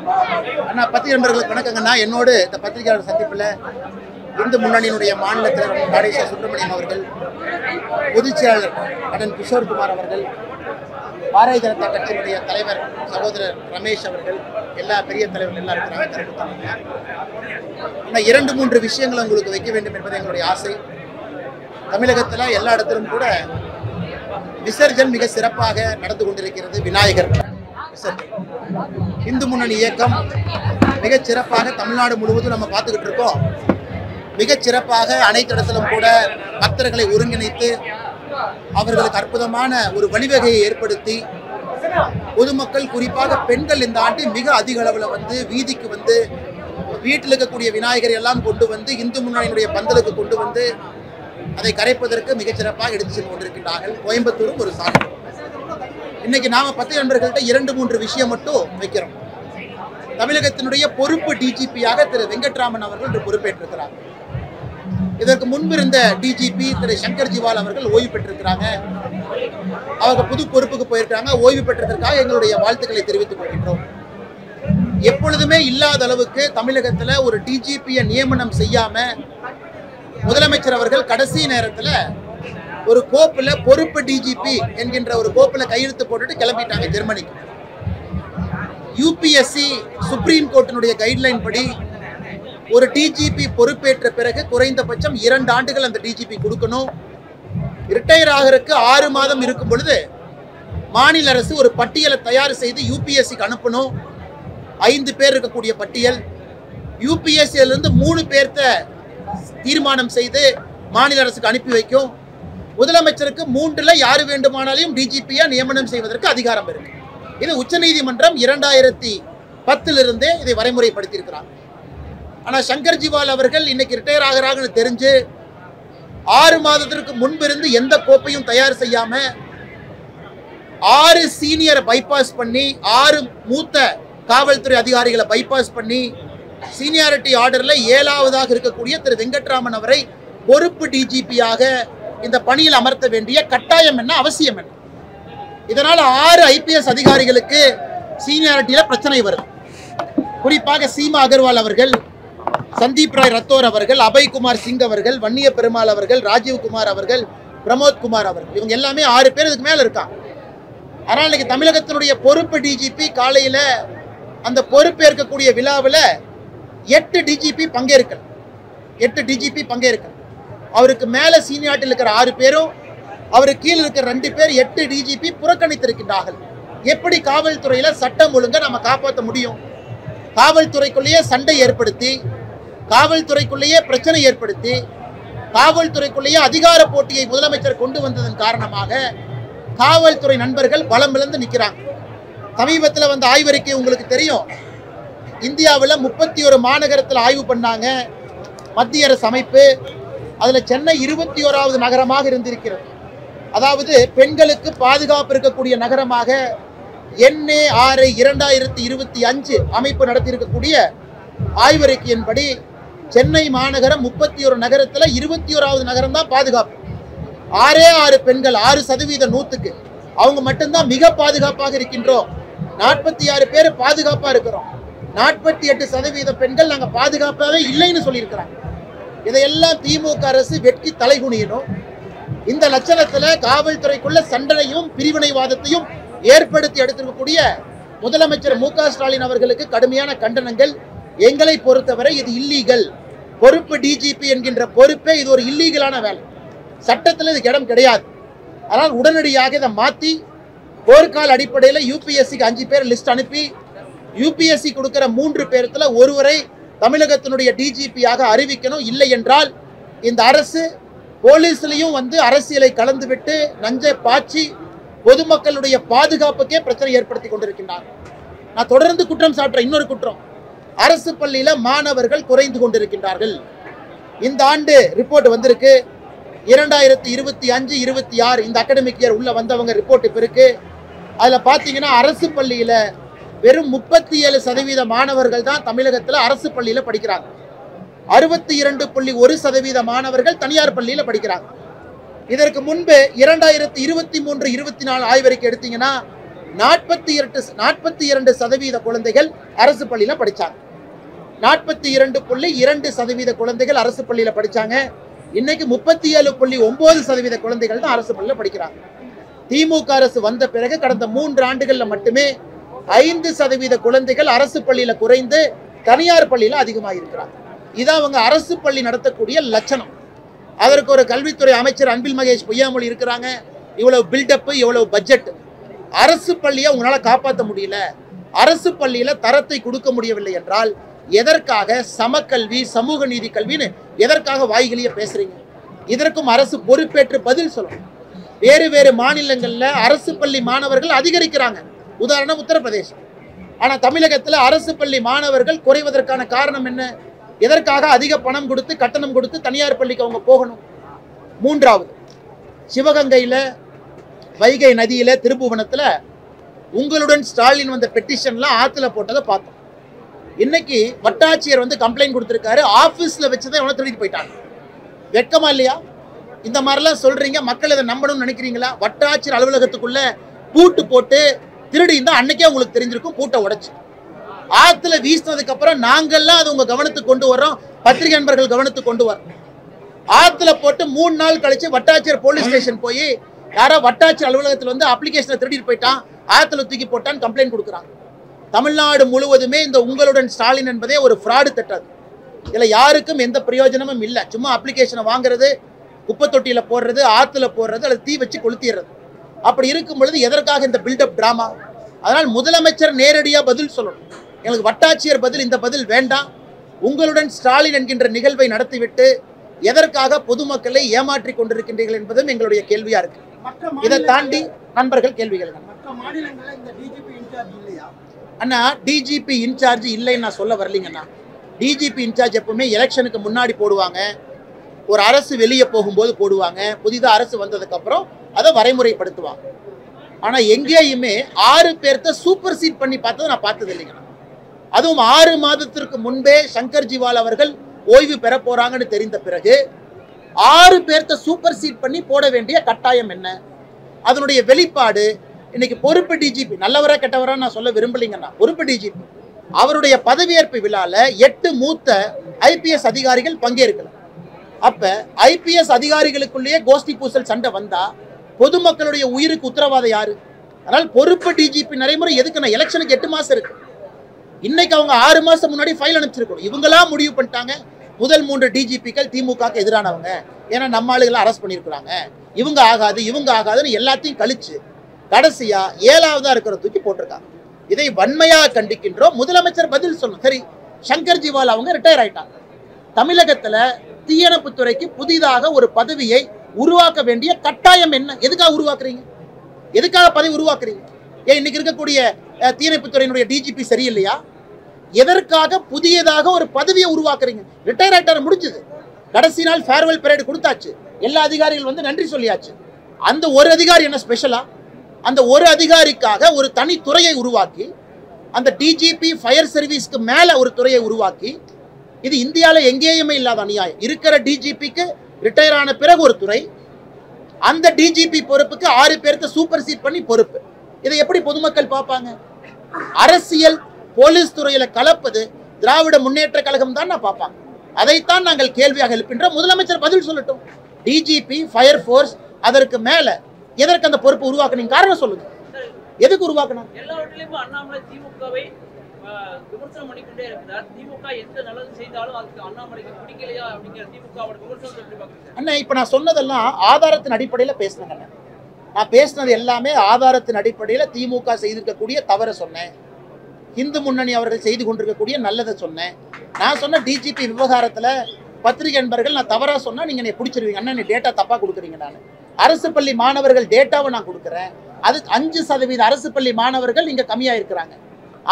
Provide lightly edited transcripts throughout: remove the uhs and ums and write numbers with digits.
அண்ணா பத்திரிகை நண்பர்களுக்கு வணக்கங்கண்ணா. என்னோடு இந்த பத்திரிகையாளர் சந்திப்பில் இந்து முன்னணியினுடைய மாநில தலைவர் காடேஸ்வர சுப்பிரமணியம் அவர்கள், பொதுச் செயலாளர் அண்ணன் கிஷோர்குமார் அவர்கள், பாரதிய ஜனதா கட்சியினுடைய தலைவர் சகோதரர் ரமேஷ் அவர்கள், எல்லா பெரிய தலைவர்கள் எல்லாம் இருக்கிறாங்க. ஆனால் 2-3 விஷயங்களை உங்களுக்கு வைக்க வேண்டும் என்பது எங்களுடைய ஆசை. தமிழகத்தில் எல்லா இடத்திலும் கூட விசர்ஜன் மிக சிறப்பாக நடந்து கொண்டிருக்கிறது. விநாயகர் இந்து முன்னணி இயக்கம் மிகச் சிறப்பாக தமிழ்நாடு முழுவதும் நம்ம பார்த்துக்கிட்டு இருக்கோம். மிகச் சிறப்பாக அனைத்து இடத்திலும் கூட பக்தர்களை ஒருங்கிணைத்து அவர்களுக்கு அற்புதமான ஒரு வழிவகையை ஏற்படுத்தி பொதுமக்கள், குறிப்பாக பெண்கள் இந்த ஆண்டு மிக அதிக அளவில் வந்து வீதிக்கு வந்து வீட்டில் இருக்கக்கூடிய விநாயகரை எல்லாம் கொண்டு வந்து இந்து முன்னணியினுடைய பந்தலுக்கு கொண்டு வந்து அதை கரைப்பதற்கு மிகச் சிறப்பாக எடுத்து சென்று கொண்டிருக்கிறார்கள். கோயம்புத்தூரும் ஒரு சான்று. இன்னைக்கு நாம 10 நண்பர்கள்ட்ட 2-3 விஷயம் மட்டும் வைக்கிறோம். தமிழகத்தினுடைய பொறுப்பு டிஜிபியாக திரு வெங்கட்ராமன் அவர்கள் இன்று பொறுப்பேற்றிருக்கிறார். இதற்கு முன்பு இருந்த டிஜிபி திரு சங்கர் ஜிவால் அவர்கள் ஓய்வு பெற்றிருக்கிறாங்க. அவங்க புது பொறுப்புக்கு போயிருக்காங்க. ஓய்வு பெற்றதற்காக எங்களுடைய வாழ்த்துக்களை தெரிவித்துக் கொள்கின்றோம். எப்பொழுதுமே இல்லாத அளவுக்கு தமிழகத்தில் ஒரு டிஜிபியை நியமனம் செய்யாம முதலமைச்சர் அவர்கள் கடைசி நேரத்தில் ஒரு கோப்பில் பொறுப்பு டிஜிபி என்கின்ற ஒரு கோப்பில் கையெழுத்து போட்டுட்டு கிளம்பிட்டாங்க ஜெர்மனிக்கு. யூபிஎஸ்சி சுப்ரீம் கோர்ட்டினுடைய கைட்லைன் படி ஒரு டிஜிபி பொறுப்பேற்ற பிறகு குறைந்தபட்சம் 2 ஆண்டுகள் அந்த டிஜிபி கொடுக்கணும். ரிட்டையர் ஆகிறதுக்கு 6 மாதம் இருக்கும் பொழுது மாநில அரசு ஒரு பட்டியலை தயார் செய்து யூபிஎஸ்சிக்கு அனுப்பணும். 5 பேர் இருக்கக்கூடிய பட்டியல். யூபிஎஸ்சியிலிருந்து 3 பேர்த்த தீர்மானம் செய்து மாநில அரசுக்கு அனுப்பி வைக்கும். முதலமைச்சருக்கு 3ல் யாரு வேண்டுமானாலும் டிஜிபியா நியமனம் செய்வதற்கு அதிகாரம் இருக்கு. இது உச்சநீதிமன்றம் 2010 இதை வரைமுறைப்படுத்தி இருக்கிறார். ஆனா சங்கர் ஜிவால் அவர்கள் இன்னைக்கு ரிட்டையர் ஆகிறாங்கன்னு தெரிஞ்சு 6 மாதத்திற்கு முன்பிருந்து எந்த கோப்பையும் தயார் செய்யாம 6 சீனியரை பைபாஸ் பண்ணி 6 மூத்த காவல்துறை அதிகாரிகளை பைபாஸ் பண்ணி சீனியாரிட்டி ஆர்டர்ல 7ஆவதாக இருக்கக்கூடிய திரு வெங்கட்ராமன் அவரை பொறுப்பு டிஜிபியாக இந்த பணியில் அமர்த்த வேண்டிய கட்டாயம் என்ன, அவசியம் என்ன? இதனால் 6 ஐபிஎஸ் அதிகாரிகளுக்கு சீனியாரிட்டியில பிரச்சனை வருது. குறிப்பாக சீமா அகர்வால் அவர்கள், சந்தீப் ராய் ரத்தோர் அவர்கள், அபய்குமார் சிங் அவர்கள், வன்னிய பெருமாள் அவர்கள், ராஜீவ் குமார் அவர்கள், பிரமோத் குமார் அவர்கள், இவங்க எல்லாமே 6 பேர் இதுக்கு மேல இருக்காங்க. ஆனால் இன்னைக்கு தமிழகத்தினுடைய பொறுப்பு டிஜிபி காலையில அந்த பொறுப்பேற்கக்கூடிய விழாவில் 8 டிஜிபி பங்கேற்கல். அவருக்கு மேல சீனியாரிட்டியில் இருக்கிற 6 பேரும், அவருக்கு கீழே இருக்கிற 2 பேர் 8 டிஜிபி புறக்கணித்திருக்கின்றார்கள். எப்படி காவல்துறையில சட்டம் ஒழுங்கை நம்ம காப்பாற்ற முடியும்? காவல்துறைக்குள்ளேயே சண்டை ஏற்படுத்தி, காவல்துறைக்குள்ளேயே பிரச்சனை ஏற்படுத்தி, காவல்துறைக்குள்ளேயே அதிகார போட்டியை முதலமைச்சர் கொண்டு வந்ததன் காரணமாக காவல்துறை நண்பர்கள் பலம் இழந்து நிற்கிறாங்க. சமீபத்தில் வந்த ஆய்வறிக்கை உங்களுக்கு தெரியும். இந்தியாவில் 31 மாநகரத்தில் ஆய்வு பண்ணாங்க மத்திய அரசு அமைப்பு. அதில் சென்னை 21வது நகரமாக இருந்திருக்கிறது. அதாவது பெண்களுக்கு பாதுகாப்பு இருக்கக்கூடிய நகரமாக NARI 2025 அமைப்பு நடத்தியிருக்கக்கூடிய ஆய்வறிக்கையின்படி சென்னை மாநகரம் 31 நகரத்தில் 21வது நகரம் தான் பாதுகாப்பு. 6 பெண்கள் 6% 100க்கு அவங்க மட்டும்தான் மிக பாதுகாப்பாக இருக்கின்றோம். 46 பேர் பாதுகாப்பாக இருக்கிறோம். 48% பெண்கள் நாங்கள் பாதுகாப்பாகவே இல்லைன்னு சொல்லியிருக்கிறாங்க. இதையெல்லாம் திமுக அரசு வெட்கி தலைகுனியணும். இந்த லட்சணத்தில் காவல்துறைக்குள்ள சண்டையும் பிரிவினைவாதத்தையும் ஏற்படுத்தி எடுத்திருக்கக்கூடிய முதலமைச்சர் மு.க. ஸ்டாலின் அவர்களுக்கு கடுமையான கண்டனங்கள். எங்களை பொறுத்தவரை இது இல்லீகல். பொறுப்பு டிஜிபி என்கின்ற பொறுப்பே இது ஒரு இல்லீகலான வேலை. சட்டத்தில் இதுக்கு இடம் கிடையாது. ஆனால் உடனடியாக இதை மாற்றி போர்க்கால அடிப்படையில் யூபிஎஸ்சிக்கு 5 பேர் லிஸ்ட் அனுப்பி யூபிஎஸ்சி கொடுக்கிற 3 பேர்த்துல ஒருவரை தமிழகத்தினுடைய டிஜிபியாக அறிவிக்கணும். இல்லை என்றால் இந்த அரசு போலீஸ்லையும் வந்து அரசியலை கலந்துவிட்டு நஞ்சை பாய்ச்சி பொதுமக்களுடைய பாதுகாப்புக்கே பிரச்சனை ஏற்படுத்தி கொண்டிருக்கின்றார். நான் தொடர்ந்து குற்றம் சாட்டுற இன்னொரு குற்றம், அரசு பள்ளியில மாணவர்கள் குறைந்து கொண்டிருக்கின்றார்கள். இந்த ஆண்டு ரிப்போர்ட் வந்திருக்கு. 2025-26 இந்த அகாடமிக் இயர் உள்ள வந்தவங்க ரிப்போர்ட் இப்போ இருக்கு. அதில் பார்த்தீங்கன்னா அரசு பள்ளியில் வெறும் 37% மாணவர்கள் தான் தமிழகத்தில் அரசு பள்ளியில் படிக்கிறாங்க. 62.1% மாணவர்கள் தனியார் பள்ளியில் படிக்கிறாங்க. இதற்கு முன்பு 2023-24 ஆய்வறிக்கை எடுத்தீங்கன்னா 42% குழந்தைகள் அரசு பள்ளியில படிச்சாங்க. 42.2% குழந்தைகள் அரசு பள்ளியில படிச்சாங்க. இன்னைக்கு 37.9% குழந்தைகள் தான் அரசு பள்ளியில படிக்கிறாங்க. திமுக அரசு வந்த பிறகு கடந்த 3 ஆண்டுகள்ல மட்டுமே 5% குழந்தைகள் அரசு பள்ளியில குறைந்து தனியார் பள்ளியில அதிகமாக இருக்கிறாங்க. இதான் அவங்க அரசு பள்ளி நடத்தக்கூடிய லட்சணம். அதற்கு ஒரு கல்வித்துறை அமைச்சர் அன்பில் மகேஷ் பொய்யாமொழி இருக்கிறாங்க. இவ்வளவு பில்டப், இவ்வளவு பட்ஜெட். அரசு பள்ளியை உங்களால காப்பாற்ற முடியல, அரசு பள்ளியில தரத்தை கொடுக்க முடியவில்லை என்றால் எதற்காக சமக்கல்வி, சமூக நீதி கல்வின்னு எதற்காக வாய்களிய பேசுறீங்க? இதற்கும் அரசு பொறுப்பேற்று பதில் சொல்லணும். வேறு வேறு மாநிலங்கள்ல அரசு பள்ளி மாணவர்கள் அதிகரிக்கிறாங்க. உதாரணம் உத்தரப்பிரதேசம். ஆனா தமிழகத்தில் அரசு பள்ளி மாணவர்கள் குறைவதற்கான காரணம் என்ன? எதற்காக அதிக பணம் கொடுத்து, கட்டணம் கொடுத்து தனியார் பள்ளிக்கு அவங்க போகணும்? மூன்றாவது, சிவகங்கையில, வைகை நதியில, திருப்புவனத்துல உங்களுடன் ஸ்டாலின் வந்த பெட்டிஷன்லாம் ஆத்துல போட்டதை பார்த்தோம். இன்னைக்கு வட்டாட்சியர் வந்து கம்ப்ளைண்ட் கொடுத்திருக்காரு. ஆபீஸ்ல வச்சுதான் எவ்வளவு திருடிட்டு போயிட்டாங்க. வெட்கமா இல்லையா? இந்த மாதிரிலாம் சொல்றீங்க, மக்கள் இதை நம்பணும்னு நினைக்கிறீங்களா? வட்டாட்சியர் அலுவலகத்துக்குள்ள பூட்டு போட்டு திருடி இருந்தா அன்னைக்கே உங்களுக்கு தெரிஞ்சிருக்கும். பூட்டை உடைச்சு ஆத்துல வீசினதுக்கு அப்புறம் நாங்கள்லாம் அது உங்க கவனத்துக்கு கொண்டு வர்றோம், பத்திரிகை நண்பர்கள் கவனத்துக்கு கொண்டு வரோம். ஆத்துல போட்டு 3 நாள் கழிச்சு வட்டாட்சியர் போலீஸ் ஸ்டேஷன் போய் யாரோ வட்டாட்சியர் அலுவலகத்தில் வந்து அப்ளிகேஷனை திருடிட்டு போயிட்டான், ஆத்துல தூக்கி போட்டான்னு கம்ப்ளைண்ட் கொடுக்குறாங்க. தமிழ்நாடு முழுவதுமே இந்த உங்களுடன் ஸ்டாலின் என்பதே ஒரு ஃப்ராடு திட்டம். இதுல யாருக்கும் எந்த பிரயோஜனமும் இல்லை. சும்மா அப்ளிகேஷனை வாங்குறது, குப்பை தொட்டியில போடுறது, ஆத்துல போடுறது, அல்லது தீ வச்சு கொளுத்திடுறது. அப்படி இருக்கும் பொழுது எதற்காக இந்த பில்டப் டிராமா? அதனால் முதலமைச்சர் நேரடியாக பதில் சொல்லணும். எங்களுக்கு வட்டாட்சியர் பதில், இந்த பதில் வேண்டாம். உங்களுடன் ஸ்டாலின் என்கின்ற நிகழ்வை நடத்திவிட்டு எதற்காக பொதுமக்களை ஏமாற்றி கொண்டிருக்கின்றீர்கள் என்பதும் எங்களுடைய கேள்வியா இருக்கு. இதை தாண்டி நண்பர்கள் கேள்விகள். அண்ணா, டிஜிபி இன்சார்ஜ் இல்லைன்னு நான் சொல்ல வரலீங்கண்ணா. டிஜிபி இன்சார்ஜ் எப்பவுமே எலெக்ஷனுக்கு முன்னாடி போடுவாங்க, ஒரு அரசு வெளியே போகும்போது போடுவாங்க, புதிதாக அரசு வந்ததுக்கு அப்புறம் அதை வரைமுறைப்படுத்துவாங்க. ஆனா எங்கேயுமே 6 பேர்த்த சூப்பர் சீட் பண்ணி பார்த்ததை நான் பார்த்தது இல்லைங்கண்ணா. அதுவும் 6 மாதத்திற்கு முன்பே சங்கர் ஜிவால் அவர்கள் ஓய்வு பெற போறாங்கன்னு தெரிந்த பிறகு 6 பேர்த்த சூப்பர் சீட் பண்ணி போட வேண்டிய கட்டாயம் என்ன? அதனுடைய வெளிப்பாடு இன்னைக்கு பொறுப்பு டிஜிபி, நல்லவரா கெட்டவரா நான் சொல்ல விரும்பலைங்கண்ணா, பொறுப்பு டிஜிபி அவருடைய பதவியேற்பு விழால 8 மூத்த ஐபிஎஸ் அதிகாரிகள் பங்கேற்கல. அப்ப ஐபிஎஸ் அதிகாரிகளுக்குள்ளேயே கோஷ்டி பூசல் சண்டை வந்தா பொதுமக்களுடைய உயிருக்கு உத்தரவாதம் யாரு? அதனால் பொறுப்பு டிஜிபி நடைமுறை எதுக்குன்னா, எலெக்ஷனுக்கு 8 மாசம் இருக்கு. இன்னைக்கு அவங்க 6 மாசம் முன்னாடி ஃபைல் அனுப்பிச்சிருக்கணும். இவங்களா முடிவு பண்ணிட்டாங்க முதல் 3 டிஜிபிக்கள் திமுகக்கு எதிரானவங்க, ஏன்னா நம்ம ஆளுகளை அரெஸ்ட் பண்ணியிருக்கிறாங்க, இவங்க ஆகாது இவங்க ஆகாதுன்னு எல்லாத்தையும் கழிச்சு கடைசியா 7ஆவதா இருக்கிற தூக்கி போட்டிருக்காங்க. இதை வன்மையாக கண்டிக்கின்றோம். முதலமைச்சர் பதில் சொல்லணும். சரி, சங்கர் ஜிவால் அவங்க ரிட்டையர் ஆயிட்டாங்க. தமிழகத்துல தீயணைப்புத்துறைக்கு புதிதாக ஒரு பதவியை உருவாக்க வேண்டிய கட்டாயம் என்ன? எதுக்காக உருவாக்குறீங்க? எதுக்காக பதவி உருவாக்குறீங்க? ஏன் இன்னைக்கு இருக்கக்கூடிய தீயணைப்புத்துறையினுடைய டிஜிபி சரியில்லையா? எதற்காக புதியதாக ஒரு பதவியை உருவாக்குறீங்க? ரிட்டையர் ஆயிட்டார், முடிஞ்சது. கடைசி நாள் ஃபேர்வெல் பரேடு கொடுத்தாச்சு, எல்லா அதிகாரிகள் வந்து நன்றி சொல்லியாச்சு. அந்த ஒரு அதிகாரி என்ன ஸ்பெஷலா? அந்த ஒரு அதிகாரிக்காக ஒரு தனி துறையை உருவாக்கி, அந்த டிஜிபி ஃபயர் சர்வீஸ்க்கு மேல ஒரு துறையை உருவாக்கி, இது இந்தியாவில் எங்கேயுமே இல்லாத அநியாயம். இருக்கிற டிஜிபிக்கு ரிட்டையர் ஆன பிறகு ஒரு துறை, அந்த டிஜிபி பொறுப்புக்கு 6 பேர்த்த சூப்பர் சீட் பண்ணி பொறுப்பு. இதை எப்படி பொதுமக்கள் பார்ப்பாங்க? அரசியல் போலீஸ் துறையில கலப்பது திராவிட முன்னேற்ற கழகம் தான் பார்ப்பாங்க. அதைத்தான் நாங்கள் கேள்வியாக எழுப்பின்றோம். முதலமைச்சர் பதில் சொல்லட்டும். டிஜிபி, ஃபயர் ஃபோர்ஸ், அதற்கு மேல எதற்கு அந்த பொறுப்பு உருவாக்குனீங்க? காரணம் சொல்லுங்க. எதுக்கு உருவாக்கணும்? எல்லாவற்றிலும் அண்ணாமலை திமுகவை விமர்சனம் பண்ணிக்கொண்டே இருக்கிறார். திமுக எந்த நல்லது செய்தாலும் அதுக்கு அண்ணாமலைக்கு பிடிக்கலையா அப்படிங்கிற திமுகவோட விமர்சனத்தை எப்படி பார்க்குறீங்க? அண்ணா, இப்ப நான் சொன்னதெல்லாம் ஆதாரத்தின் அடிப்படையில் பேசினேங்க. நான் பேசினது எல்லாமே ஆதாரத்தின் அடிப்படையில் திமுக செய்திருக்கக்கூடிய தவறை சொன்னேன், இந்து முன்னணி அவர்கள் செய்து கொண்டிருக்கக்கூடிய நல்லதை சொன்னேன். நான் சொன்ன டிஜிபி விவகாரத்தில் பத்திரிகை நண்பர்கள் நான் தவறாக சொன்னால் நீங்கள் என்னை பிடிச்சிருவீங்க. அண்ணா, நீ டேட்டா தப்பாக கொடுக்குறீங்க. நான் அரசு பள்ளி மாணவர்கள் டேட்டாவை நான் கொடுக்குறேன். அது 5% அரசு பள்ளி மாணவர்கள் இங்கே கம்மியாக இருக்கிறாங்க.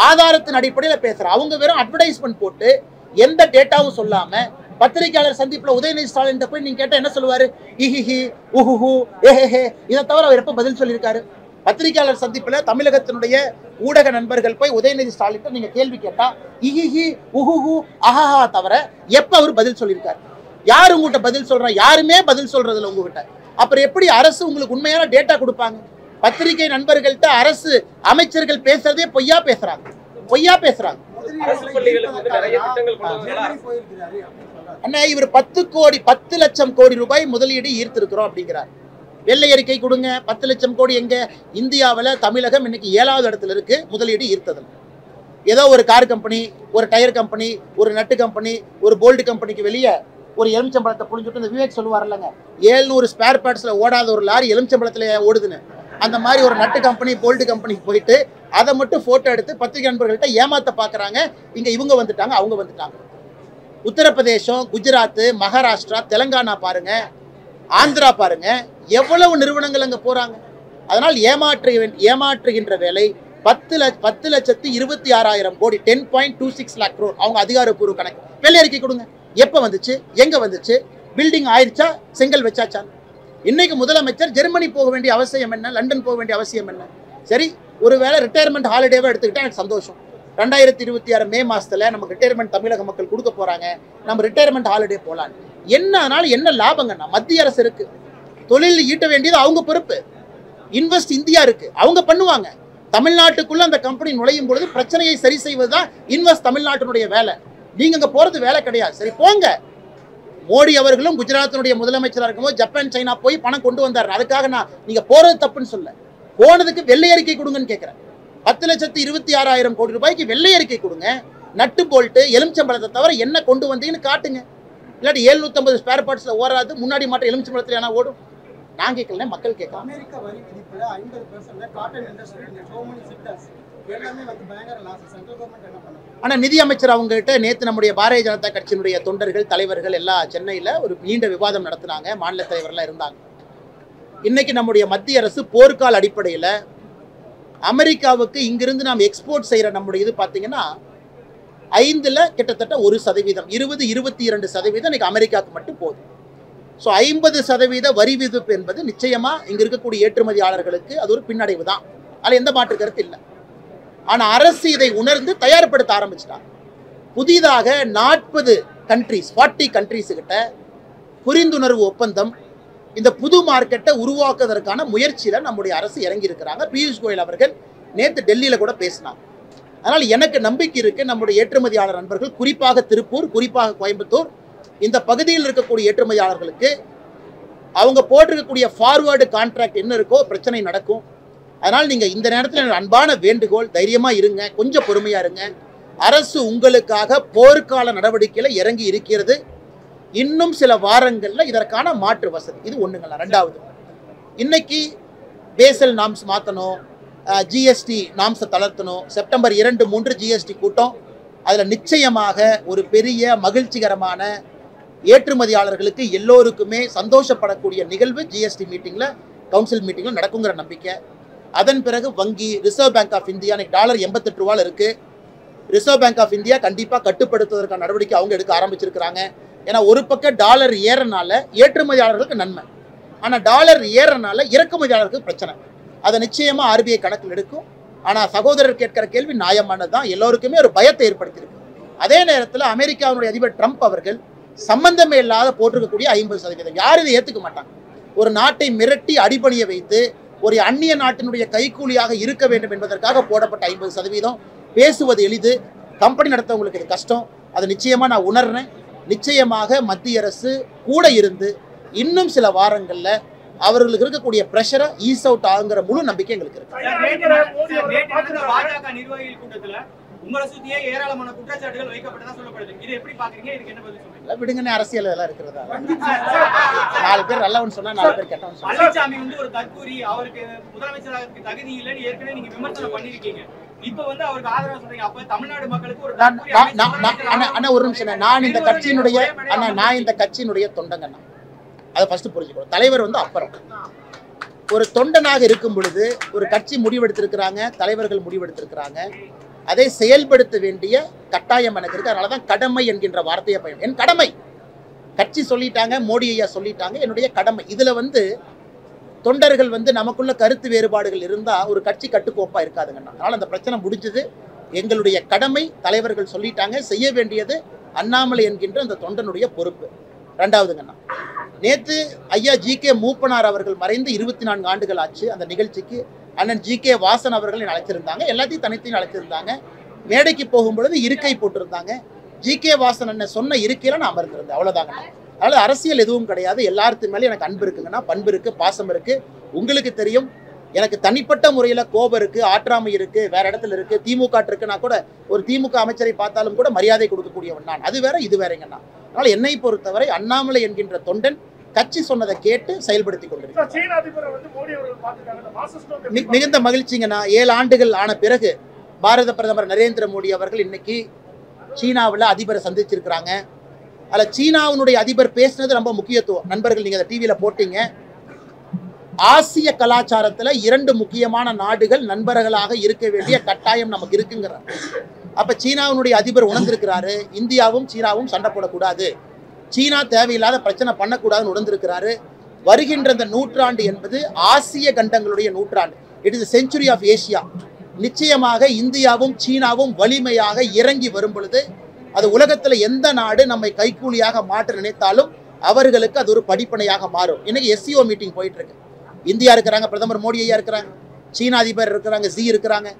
ஆதாரத்தின் அடிப்படையில் பேசுகிறேன். அவங்க வெறும் அட்வர்டைஸ்மெண்ட் போட்டு எந்த டேட்டாவும் சொல்லாமல் பத்திரிகையாளர் சந்திப்பில் உதயநிதி ஸ்டாலின் போய் நீங்கள் கேட்டால் என்ன சொல்லுவார்? இஹிஹி உஹுஹு ஏஹே. இதை தவிர அவர் எப்போ பதில் சொல்லியிருக்காரு? பத்திரிகையாளர் சந்திப்பில் தமிழகத்தினுடைய ஊடக நண்பர்கள் போய் உதயநிதி ஸ்டாலின் நீங்க கேள்வி கேட்டா இஹிஹி உஹுஹு அஹஹா தவிர எப்ப அவர் பதில் சொல்லியிருக்காரு? யாரு உங்ககிட்ட பதில் சொல்றா? யாருமே பதில் சொல்றதில்ல உங்ககிட்ட. அப்புறம் எப்படி அரசு உங்களுக்கு உண்மையான டேட்டா கொடுப்பாங்க? பத்திரிகை நண்பர்கள்ட்ட அரசு அமைச்சர்கள் பேசுறதே பொய்யா பேசுறாங்க. அண்ணா இவர் 10 லட்சம் கோடி ரூபாய் முதலீடு ஈர்த்திருக்கிறோம் அப்படிங்கிறார். வெள்ளை அறிக்கை கொடுங்க. 10 லட்சம் கோடி எங்க? இந்தியாவில் தமிழகம் இன்னைக்கு 7வது இடத்துல இருக்கு முதலீடு ஈர்த்தது. ஏதோ ஒரு கார் கம்பெனி, ஒரு டயர் கம்பெனி, ஒரு நட்டு கம்பெனி, ஒரு போல்டு கம்பெனிக்கு வெளியே ஒரு எலுமிச்சம்பழத்தை புழிஞ்சுட்டு இந்த விவேக் சொல்லுவார் இல்லைங்க, 700 ஸ்பேர் பார்ட்ஸ்ல ஓடாத ஒரு லாரி எலுமிச்சம்பழத்துல ஓடுதுன்னு. அந்த மாதிரி ஒரு நட்டு கம்பெனி, போல்டு கம்பெனிக்கு போயிட்டு அதை மட்டும் போட்டோ எடுத்து பத்திரிகை நண்பர்கள்ட்ட ஏமாத்த பாக்குறாங்க. இங்க இவங்க வந்துட்டாங்க, அவங்க வந்துட்டாங்க. உத்தரப்பிரதேசம், குஜராத், மகாராஷ்டிரா, தெலங்கானா பாருங்க, ஆந்திரா பாருங்க, எவ்வளவு நிறுவனங்கள் அங்க போறாங்க. அதனால் ஏமாற்றுகின்ற வேலை 10,26,000 கோடி, 10.26 lakh crore அவங்க அதிகாரப்பூர்வ கணக்கு. வெள்ளை அறிக்கை கொடுங்க. எப்ப வந்துச்சு, எங்க வந்துச்சு, பில்டிங் ஆயிடுச்சா, செங்கல் வச்சாச்சா? இன்னைக்கு முதலமைச்சர் ஜெர்மனி போக வேண்டிய அவசியம் என்ன, லண்டன் போக வேண்டிய அவசியம் என்ன? சரி, ஒருவேளை ரிட்டையர்மெண்ட் ஹாலிடேவை எடுத்துக்கிட்டா எனக்கு சந்தோஷம். 2026 மே மாசத்துல நமக்கு ரிட்டையர்மெண்ட் தமிழக மக்கள் கொடுக்க போறாங்க, நம்ம ரிட்டையர்மெண்ட் ஹாலிடே போலாம். என்ன ஆனாலும் என்ன லாபங்கண்ணா? மத்திய அரசு இருக்கு, தொழில் ஈட்ட வேண்டியது அவங்க பொறுப்பு. இன்வெஸ்ட் இந்தியா இருக்கு, அவங்க பண்ணுவாங்க. தமிழ்நாட்டுக்குள்ள அந்த கம்பெனி நுழையும் பொழுது பிரச்சனையை சரி செய்வதுதான் இன்வெஸ்ட் தமிழ்நாட்டினுடைய வேலை. நீங்க அங்க போறது வேலை கிடையாது. சரி போங்க. மோடி அவர்களும் குஜராத்தினுடைய முதலமைச்சராக இருக்கும்போது ஜப்பான், சைனா போய் பணம் கொண்டு வந்தார். அதுக்காக நான் நீங்க போறது தப்புன்னு சொல்ல, போனதுக்கு வெள்ளை அறிக்கை கொடுங்கன்னு கேட்கிறேன். 10,26,000 கோடி ரூபாய்க்கு வெள்ளை அறிக்கை கொடுங்க. நட்டு போல்ட்டு எலுமிச்சம்பழத்தை தவிர என்ன கொண்டு வந்தீங்கன்னு காட்டுங்க. இல்லாட்டி 750 ஸ்பேர் பார்ட்ஸ்ல ஓடாது, முன்னாடி மாட்ட எலுமிச்சம்பழத்துல ஏன்னா ஓடும். நான் கேட்கல, மக்கள் கேட்கலாம். அமெரிக்கா வரி விதிப்புல 50% cotton industry, so many sectors எல்லாமே வந்து பயங்கர லாஸ். சென்ட்ரல் கவர்மெண்ட் என்ன பண்ணுது? ஆனா நிதி அமைச்சர் அவங்க கிட்ட நேத்து நம்முடைய பாரதிய ஜனதா கட்சியினுடைய தொண்டர்கள், தலைவர்கள் எல்லாம் சென்னையில ஒரு நீண்ட விவாதம் நடத்தினாங்க. மாநில தலைவர்லாம் இருந்தாங்க. இன்னைக்கு நம்முடைய மத்திய அரசு போர்க்கால அடிப்படையில் அமெரிக்காவுக்கு இங்கிருந்து நாம் எக்ஸ்போர்ட் செய்யற நம்முடைய இது பார்த்தீங்கன்னா 5ல் கிட்டத்தட்ட 1%, 20-22% இன்னைக்கு அமெரிக்காவுக்கு மட்டும் போகுது. ஸோ 50% வரி விதிப்பு என்பது நிச்சயமா இங்க இருக்கக்கூடிய ஏற்றுமதியாளர்களுக்கு அது ஒரு பின்னடைவு தான். அதில் எந்த மாற்று கருத்து இல்லை. ஆனால் அரசு இதை உணர்ந்து தயார்படுத்த ஆரம்பிச்சிட்டாங்க. புதிதாக 40 கண்ட்ரீஸ் கிட்ட புரிந்துணர்வு ஒப்பந்தம், இந்த புது மார்க்கெட்டை உருவாக்குவதற்கான முயற்சியில் நம்முடைய அரசு இறங்கி இருக்கிறாங்க. பியூஷ் கோயல் அவர்கள் நேற்று டெல்லியில் கூட பேசினாங்க. அதனால் எனக்கு நம்பிக்கை இருக்கு, நம்முடைய ஏற்றுமதியாளர் நண்பர்கள், குறிப்பாக திருப்பூர், குறிப்பாக கோயம்புத்தூர், இந்த பகுதியில் இருக்கக்கூடிய ஏற்றுமதியாளர்களுக்கு அவங்க போட்டிருக்கக்கூடிய ஃபார்வர்டு கான்ட்ராக்ட் என்ன இருக்கோ பிரச்சனை நடக்கும். அதனால் நீங்கள் இந்த நேரத்தில் அன்பான வேண்டுகோள், தைரியமாக இருங்க, கொஞ்சம் பொறுமையாக இருங்க. அரசு உங்களுக்காக போர்க்கால நடவடிக்கையில் இறங்கி இருக்கிறது. இன்னும் சில வாரங்களில் இதற்கான மாற்று வசதி இது ஒன்றுங்களா. ரெண்டாவது, இன்னைக்கு பேசல் நாம்ஸ் மாற்றணும், ஜிஎஸ்டி நாம்ஸை தளர்த்தணும். செப்டம்பர் 2-3 ஜிஎஸ்டி கூட்டம். அதில் நிச்சயமாக ஒரு பெரிய மகிழ்ச்சிகரமான ஏற்றுமதியாளர்களுக்கு எல்லோருக்குமே சந்தோஷப்படக்கூடிய நிகழ்வு ஜிஎஸ்டி மீட்டிங்கில், கவுன்சில் மீட்டிங்கில் நடக்குங்கிற நம்பிக்கை. அதன் பிறகு வங்கி, Reserve Bank of India, dollar 88 ரூபாயில் இருக்குது. ரிசர்வ் பேங்க் ஆஃப் இந்தியா கண்டிப்பாக கட்டுப்படுத்துவதற்கான நடவடிக்கை அவங்க எடுக்க ஆரம்பிச்சிருக்கிறாங்க. ஏன்னா ஒரு பக்கம் டாலர் ஏறனால ஏற்றுமதியாளர்களுக்கு நன்மை, ஆனால் டாலர் ஏறனால இறக்குமதியாளர்களுக்கு பிரச்சனை. அதை நிச்சயமாக ஆர்பிஐ கணக்கில் எடுக்கும். ஆனால் சகோதரர் கேட்கிற கேள்வி நியாயமானது தான், எல்லோருக்குமே ஒரு பயத்தை ஏற்படுத்தியிருக்கு. அதே நேரத்தில் அமெரிக்காவுடைய அதிபர் ட்ரம்ப் அவர்கள் சம்பந்தமே இல்லாத போட்டிருக்கக்கூடிய 50%, யாரும் இதை ஏற்றுக்க மாட்டாங்க. ஒரு நாட்டை மிரட்டி அடிபணிய வைத்து ஒரு அந்நிய நாட்டினுடைய கைக்கூலியாக இருக்க வேண்டும் என்பதற்காக போடப்பட்ட 50% பேசுவது எளிது, கம்பெனி நடத்தவங்களுக்கு இது கஷ்டம். அதை நிச்சயமாக நான் உணர்றேன். நிச்சயமாக மத்திய அரசு கூட இருந்து இன்னும் சில வாரங்களில் அவர்களுக்கு இருக்கக்கூடிய பிரஷரை ஈஸ் அவுட் ஆகுங்கிற முழு நம்பிக்கை எங்களுக்கு இருக்கு. பாஜக நிர்வாகிகள் கூட்டத்தில் உங்களை சுத்தியே ஏராளமான குற்றச்சாட்டுகள் வைக்கப்பட்டதா சொல்லப்படுது. இது எப்படி பாக்குறீங்க? இதுக்கு என்ன பதில் சொல்றீங்க? விடுங்கன்னு அரசியல் எல்லாம் இருக்கிறதா? 4 பேர் நல்லவன் சொன்னா 4 பேர் கெட்டவன் சொன்னா. பழனிசாமி வந்து ஒரு தற்கூரி, அவருக்கு முதலமைச்சராக தகுதி இல்லைன்னு ஏற்கனவே நீங்க விமர்சனம் பண்ணிருக்கீங்க. இப்ப வந்து அவருக்கு ஆதரவு சொல்றீங்க. அப்ப தமிழ்நாடு மக்களுக்கு ஒரு அண்ணா ஒரு நிமிஷம், நான் இந்த கட்சியினுடைய தொண்டங்கண்ணா, அதை ஃபர்ஸ்ட் புரிஞ்சுக்கணும். தலைவர் வந்து அப்புறம் ஒரு தொண்டனாக இருக்கும் பொழுது ஒரு கட்சி முடிவெடுத்திருக்கிறாங்க, தலைவர்கள் முடிவெடுத்திருக்கிறாங்க, அதை செயல்படுத்த வேண்டிய கட்டாயம் எனக்கு இருக்கு. அதனால தான் கடமை என்கின்ற வார்த்தையை பயன். என் கடமை, கட்சி சொல்லிட்டாங்க, மோடி ஐயா சொல்லிட்டாங்க, என்னுடைய கடமை. இதுல வந்து தொண்டர்கள் வந்து நமக்குள்ள கருத்து வேறுபாடுகள் இருந்தால் ஒரு கட்சி கட்டுக்கோப்பா இருக்காதுங்கண்ணா. அதனால் அந்த பிரச்சனை முடிஞ்சது. எங்களுடைய கடமை, தலைவர்கள் சொல்லிட்டாங்க, செய்ய வேண்டியது அண்ணாமலை என்கின்ற அந்த தொண்டனுடைய பொறுப்பு. ரெண்டாவதுங்கண்ணா, நேற்று ஐயா ஜி.கே. மூப்பனார் அவர்கள் மறைந்து 24 ஆண்டுகள் ஆச்சு. அந்த நிகழ்ச்சிக்கு அண்ணன் ஜி.கே. வாசன் அவர்கள் அழைச்சிருந்தாங்க. எல்லாத்தையும் தனித்தையும் அழைச்சிருந்தாங்க. மேடைக்கு போகும்பொழுது இருக்கை போட்டிருந்தாங்க. ஜி.கே. வாசன் அண்ணன் சொன்ன இருக்கையில நான் அமர்ந்திருந்தேன். அவ்வளோதாங்கண்ணா. அதனால அரசியல் எதுவும் கிடையாது. எல்லாத்து மேலே எனக்கு அன்பு இருக்குங்கண்ணா, பண்பு இருக்கு, பாசம் இருக்கு. உங்களுக்கு தெரியும், எனக்கு தனிப்பட்ட முறையில் கோபம் இருக்கு, ஆற்றாமை இருக்கு, வேற இடத்துல இருக்கு, திமுக இருக்கு. நான் கூட ஒரு திமுக அமைச்சரை பார்த்தாலும் கூட மரியாதை கொடுக்கக்கூடியவன் நான். அது வேற இது வேறங்கண்ணா. அதனால என்னை பொறுத்தவரை அண்ணாமலை என்கின்ற தொண்டன் கட்சி சொன்னதை கேட்டு செயல்படுத்தி கொண்டிருக்கிறார். மிகுந்த மகிழ்ச்சிங்கண்ணா. 7 ஆண்டுகள் ஆன பிறகு பாரத பிரதமர் நரேந்திர மோடி அவர்கள் இன்னைக்கு சீனாவில் அதிபரை சந்திச்சிருக்கிறாங்க. அதில் சீனாவினுடைய அதிபர் பேசினது ரொம்ப முக்கியத்துவம். நண்பர்கள், நீங்கள் அதை டிவியில் போட்டீங்க. ஆசிய கலாச்சாரத்தில் 2 முக்கியமான நாடுகள் நண்பர்களாக இருக்க வேண்டிய கட்டாயம் நமக்கு இருக்குங்கிறார். அப்போ சீனாவினுடைய அதிபர் உணர்ந்திருக்கிறாரு, இந்தியாவும் சீனாவும் சண்டை போடக்கூடாது, சீனா தேவையில்லாத பிரச்சனை பண்ணக்கூடாதுன்னு உணர்ந்திருக்கிறாரு. வருகின்ற இந்த நூற்றாண்டு என்பது ஆசிய கண்டங்களுடைய நூற்றாண்டு. It is century of Asia. நிச்சயமாக இந்தியாவும் சீனாவும் வலிமையாக இறங்கி வரும் பொழுது அது உலகத்தில் எந்த நாடு நம்மை கைக்கூலியாக மாற்ற நினைத்தாலும் அவர்களுக்கு அது ஒரு படிப்பனையாக மாறும். இன்னைக்கு SCO மீட்டிங் போயிட்டு இருக்கு. இந்தியா இருக்கிறாங்க, பிரதமர் மோடி ஐயா இருக்கிறாங்க, சீனா அதிபர் இருக்கிறாங்க, ஜி இருக்கிறாங்க,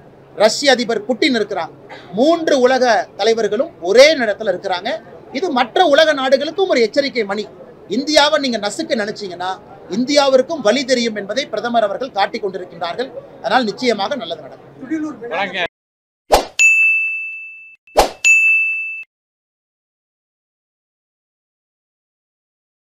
ரஷ்ய அதிபர் புட்டின் இருக்கிறாங்க. 3 உலக தலைவர்களும் ஒரே நேரத்தில் இருக்கிறாங்க. இது மற்ற உலக நாடுகளுக்கும் ஒரு எச்சரிக்கை மணி. இந்தியாவை நீங்க நசுக்க நினைச்சீங்கன்னா இந்தியாவிற்கும் வழி தெரியும் என்பதை பிரதமர் அவர்கள் காட்டிக் கொண்டிருக்கின்றார்கள். அதனால் நிச்சயமாக நல்லது நடக்கும்.